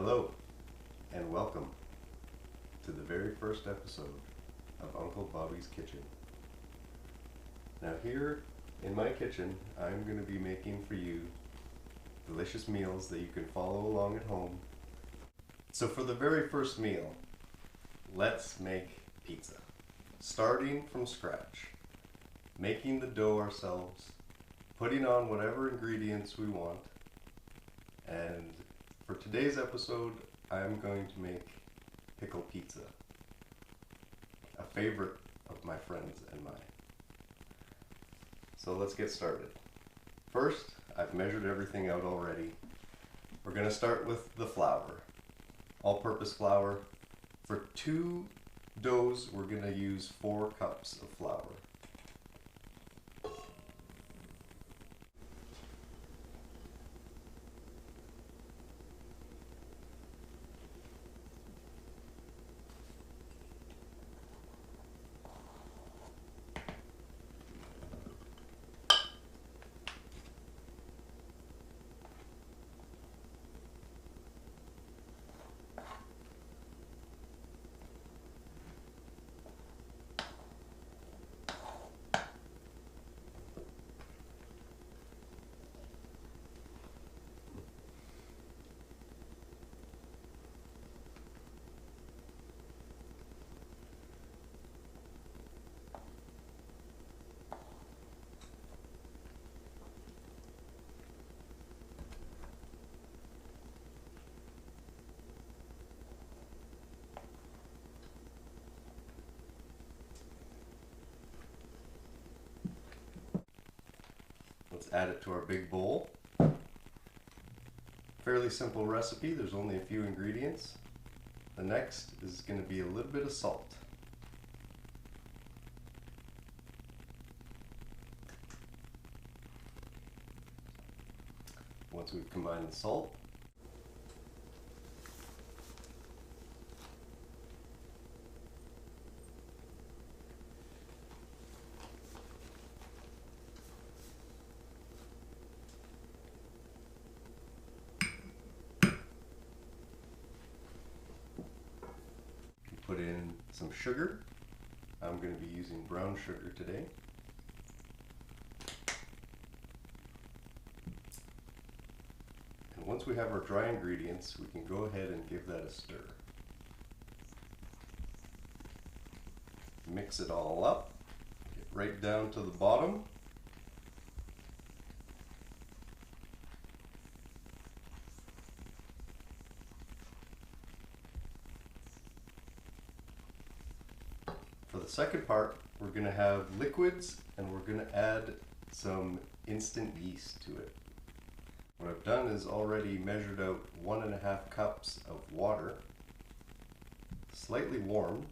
Hello, and welcome to the very first episode of Uncle Bobby's Kitchen. Now here in my kitchen, I'm going to be making for you delicious meals that you can follow along at home. So for the very first meal, let's make pizza. Starting from scratch, making the dough ourselves, putting on whatever ingredients we want, and for today's episode, I'm going to make pickle pizza, a favorite of my friends and mine. So let's get started. First, I've measured everything out already. We're going to start with the flour, all-purpose flour. For 2 doughs, we're going to use 4 cups of flour. Let's add it to our big bowl. Fairly simple recipe, there's only a few ingredients. The next is going to be a little bit of salt. Once we've combined the salt, put in some sugar. I'm going to be using brown sugar today. And once we have our dry ingredients, we can go ahead and give that a stir. Mix it all up, get right down to the bottom. For the second part, we're going to have liquids and we're going to add some instant yeast to it. What I've done is already measured out 1.5 cups of water, slightly warm.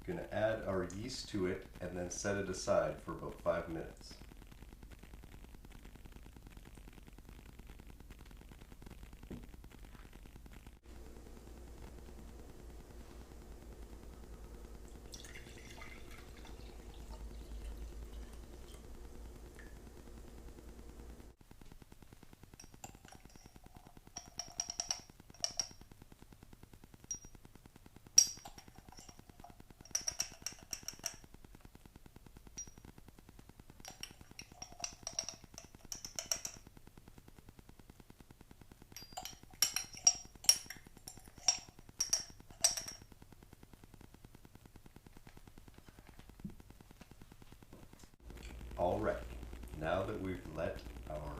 Going to add our yeast to it and then set it aside for about 5 minutes. Alright, now that we've let our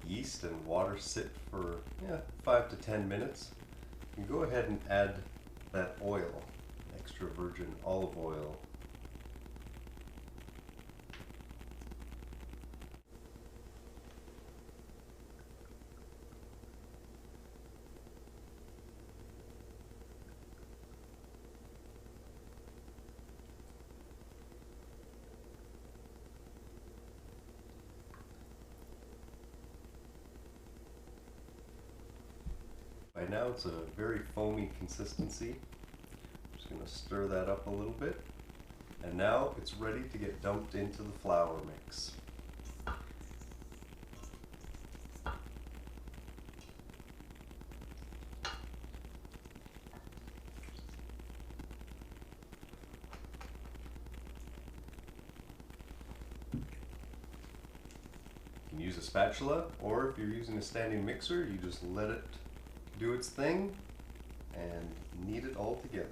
yeast and water sit for 5 to 10 minutes, you can go ahead and add that oil, extra virgin olive oil. By now it's a very foamy consistency. I'm just going to stir that up a little bit. And now it's ready to get dumped into the flour mix. use a spatula, or if you're using a standing mixer, you just let it do its thing and knead it all together.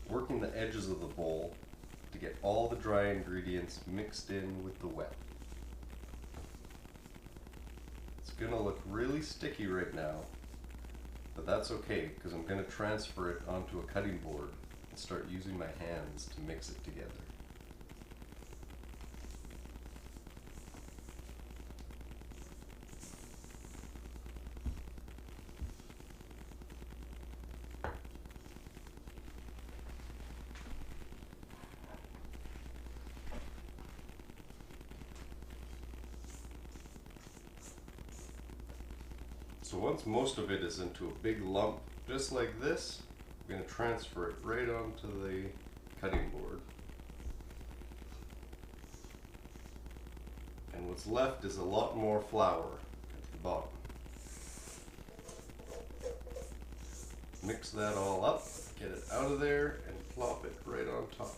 Working the edges of the bowl to get all the dry ingredients mixed in with the wet. It's gonna look really sticky right now, but that's okay because I'm gonna transfer it onto a cutting board and start using my hands to mix it together. So once most of it is into a big lump, just like this, I'm going to transfer it right onto the cutting board. And what's left is a lot more flour at the bottom. Mix that all up, get it out of there, and plop it right on top.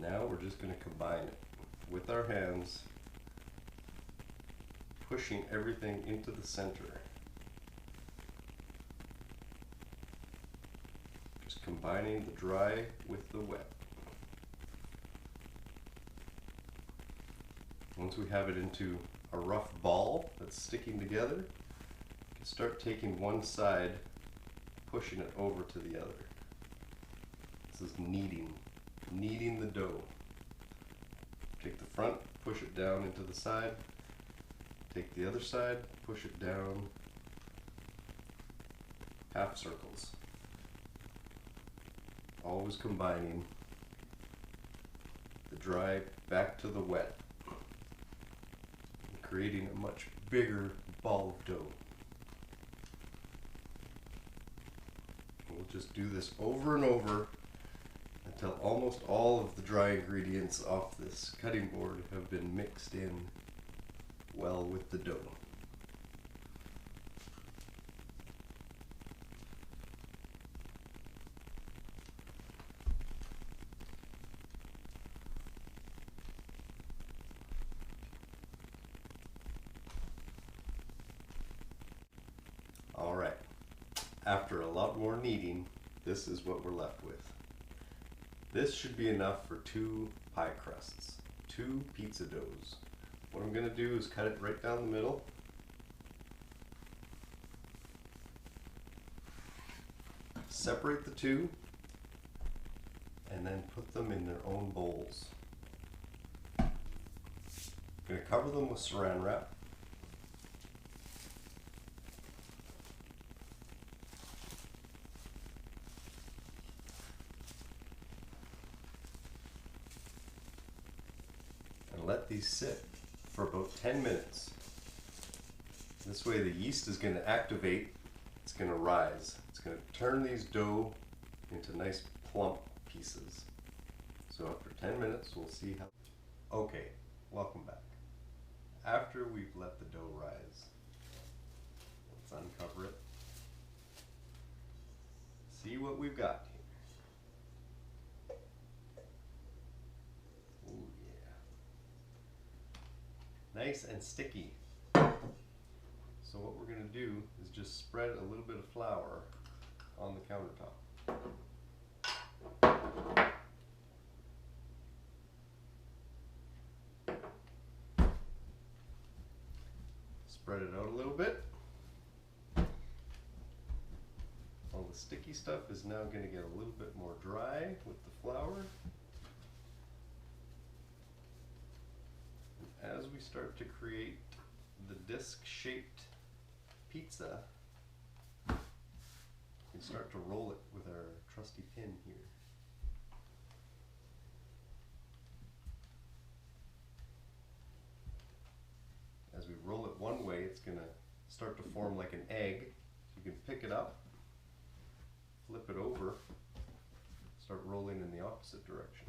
Now we're just going to combine it with our hands, pushing everything into the center. Just combining the dry with the wet. Once we have it into a rough ball that's sticking together, you can start taking one side, pushing it over to the other. This is kneading the dough. Take the front, push it down into the side. Take the other side, push it down. Half circles. Always combining the dry back to the wet, creating a much bigger ball of dough. We'll just do this over and over until almost all of the dry ingredients off this cutting board have been mixed in well with the dough. All right, after a lot more kneading, this is what we're left with. This should be enough for 2 pie crusts, 2 pizza doughs. What I'm going to do is cut it right down the middle. Separate the 2 and then put them in their own bowls. I'm going to cover them with saran wrap. Let these sit for about 10 minutes. This way the yeast is going to activate, it's going to rise. It's going to turn these dough into nice plump pieces. So after 10 minutes we'll see how... Okay, welcome back. After we've let the dough rise, let's uncover it. See what we've got here. Nice and sticky. So what we're going to do is just spread a little bit of flour on the countertop. Spread it out a little bit. All the sticky stuff is now going to get a little bit more dry with the flour. As we start to create the disc-shaped pizza, we can start to roll it with our trusty pin here. as we roll it one way, it's going to start to form like an egg. You can pick it up, flip it over, start rolling in the opposite direction.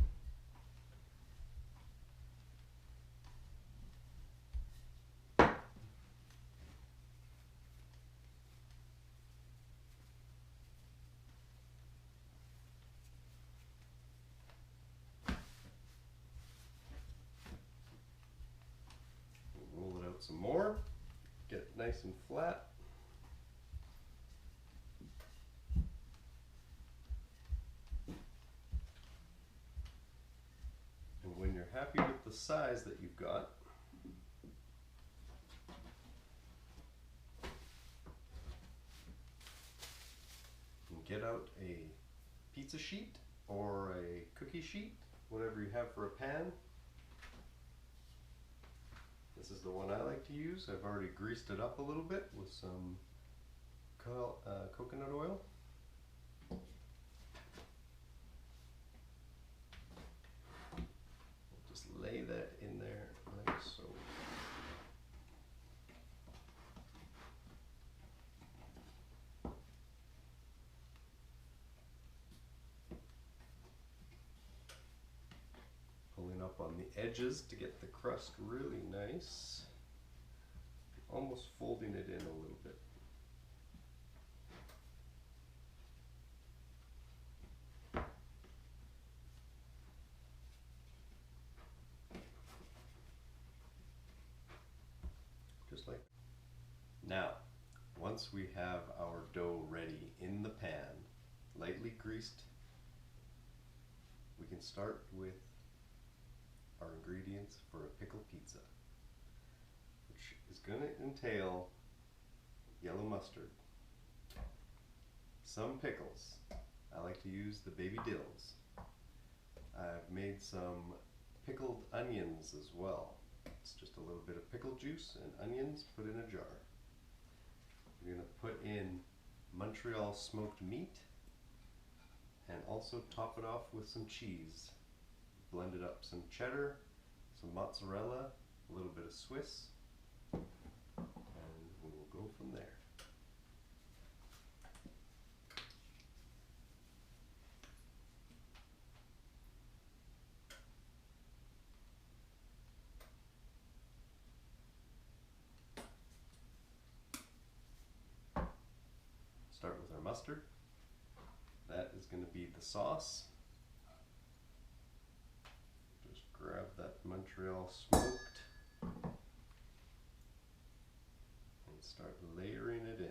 Roll it out some more, get it nice and flat. And when you're happy with the size that you've got, you can get out a pizza sheet or a cookie sheet, whatever you have for a pan. This is the one I like to use. I've already greased it up a little bit with some coconut oil. Just lay that in there like so. Pulling up on the edges to get the crust really nice. Almost folding it in a little bit. Just like that. Now, once we have our dough ready in the pan, lightly greased, we can start with our ingredients for a pickle pizza, which is going to entail yellow mustard, some pickles. I like to use the baby dills. I've made some pickled onions as well. It's just a little bit of pickle juice and onions put in a jar. We're going to put in Montreal smoked meat and also top it off with some cheese. Blended up some cheddar, some mozzarella, a little bit of Swiss, and we will go from there. Start with our mustard. That is going to be the sauce. Just grab that Montreal smoked and start layering it in.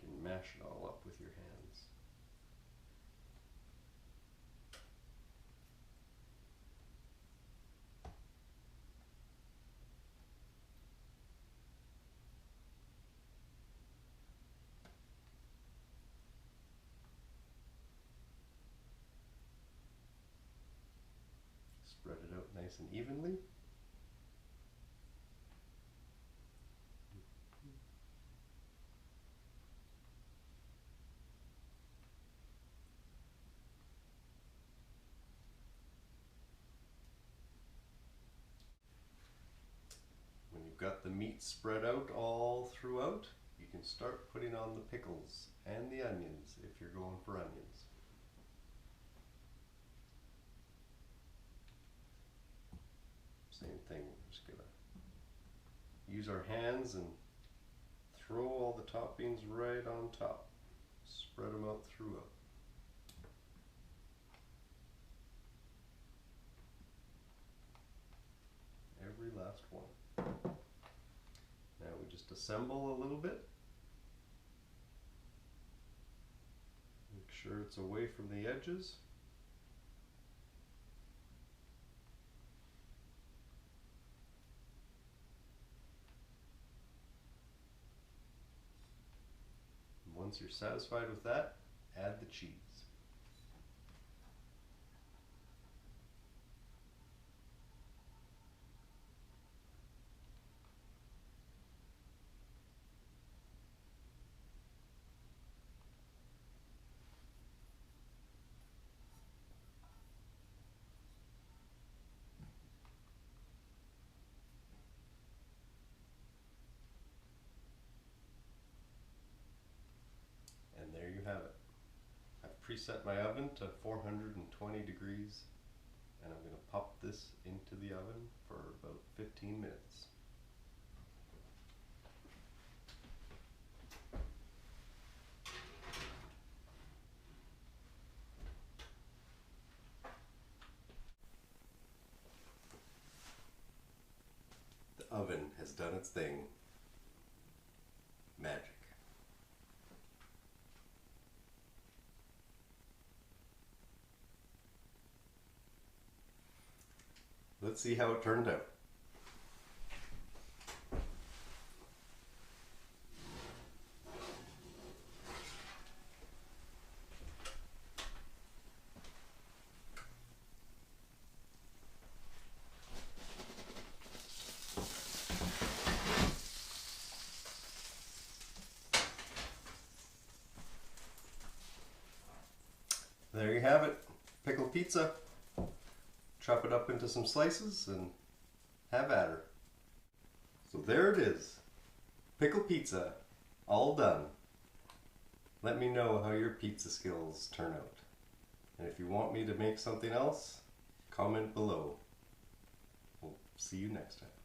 You can mash it all up with your hands. Spread it out nice and evenly. When you've got the meat spread out all throughout, you can start putting on the pickles and the onions if you're going for onions. Same thing, we're just gonna use our hands and throw all the toppings right on top. Spread them out throughout. Every last one. Now we just assemble a little bit. Make sure it's away from the edges. Once you're satisfied with that, add the cheese. preset my oven to 420 degrees, and I'm going to pop this into the oven for about 15 minutes. The oven has done its thing. Magic. Let's see how it turned out. There you have it, pickle pizza. Chop it up into some slices and have at her. So there it is, pickle pizza, all done. Let me know how your pizza skills turn out. And if you want me to make something else, comment below. We'll see you next time.